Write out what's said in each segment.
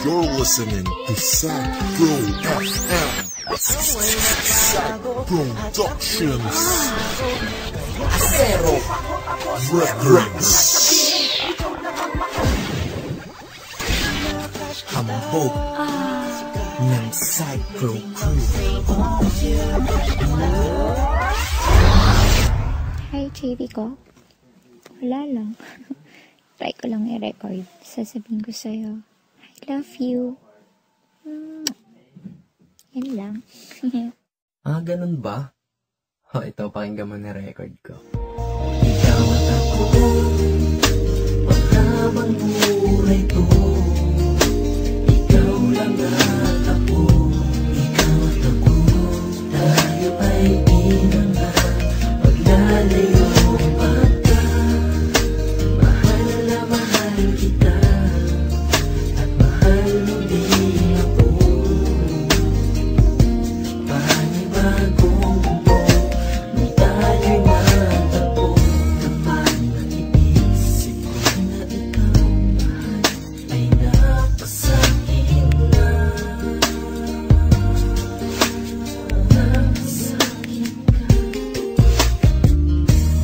You're listening to Sagpro FM. Sagpro Productions. Acero Records. Hambog ng Sagpro Crew. Hi, JD ko. Wala lang. Try ko lang i-record. Sasabihin ko sa'yo, I love you. Yan lang. Ganun ba? Ito, pakinggan mo na record ko. Ikaw at ako, paghabang buhay ko. Ikaw lang at ako, ikaw at ako. Tayo ay inangat, maglalayo pagka. Mahal na mahal kita, at mahal mo din ako. Panibagong mundo, nung tayo'y natagpo. Kapag naiisip ko na ikaw mahal, ay napasakin na. Napasakin ka.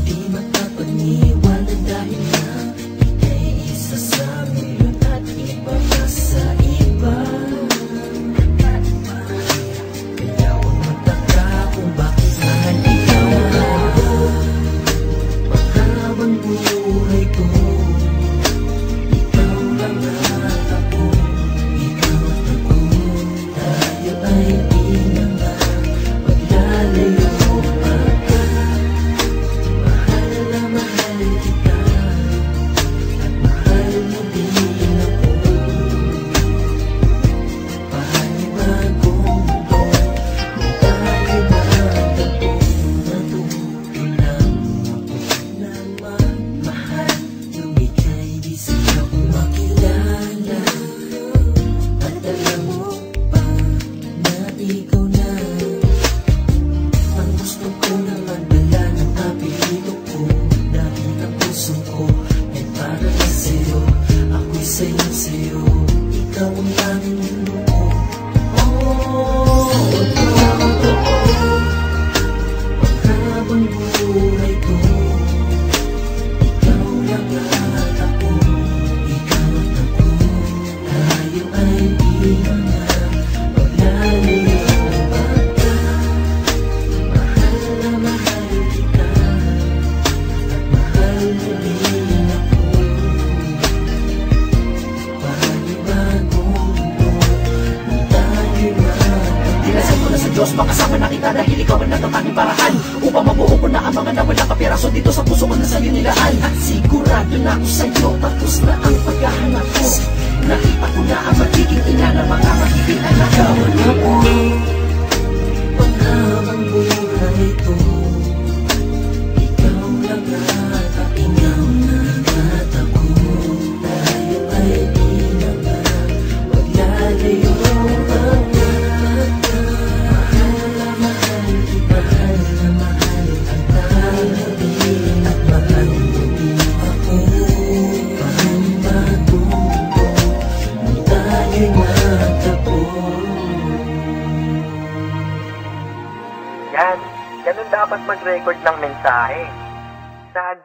Di makapaniwala dahil na ika'y isa sa milyon at iba pa sa iba. Kaya huwag magtaka kung bakit mahal ikaw ako. Paghabang buhay ko, ikaw lang at ako, ikaw at ako. Tayo ay inangat, maglalayo pagka. Mahal na mahal kita, at mahal mo din ako. Panibagong mundo, nung tayo'y natagpo. Natuto lang ako na magmahal, nung ika'y di siya makilala. At alam mo ba na ikaw na ang gusto ko na magdala ng apelido ko. Dahil ang puso ko ay para na sa'yo, ako'y sa'yo. Ikaw ang tanging mundo ko. Paghabang buhay ko, ikaw lang at ako, ikaw at ako. Tayo ay inangat, maglalayo pagka. Mahal na mahal kita, at mahal mo din ako. Panibagong mundo, nung tayo'y natagpo. Dinasal ko na sa Diyos, makasama na kita dahil ikaw ang natatanging paraan upang mabuo ko na ang mga nawalang kapiraso dito sa puso ko na sa'yo nilaan. At sigurado na ako sa'yo, tapos na ang paghahanap ko. Nakita ko na ang magiging ina ng mga magiging anak ko. Ako, paghabang buhay ko, ikaw lang at ikaw at ako. Tayo ay inangat, maglalayo pagka. Mahal na mahal kita, mahal ang tayo din, at mahal mo din ako. Panibagong mundo, nung tayo'y natagpo. Yan, ganun dapat mag-record ng mensahe. Sad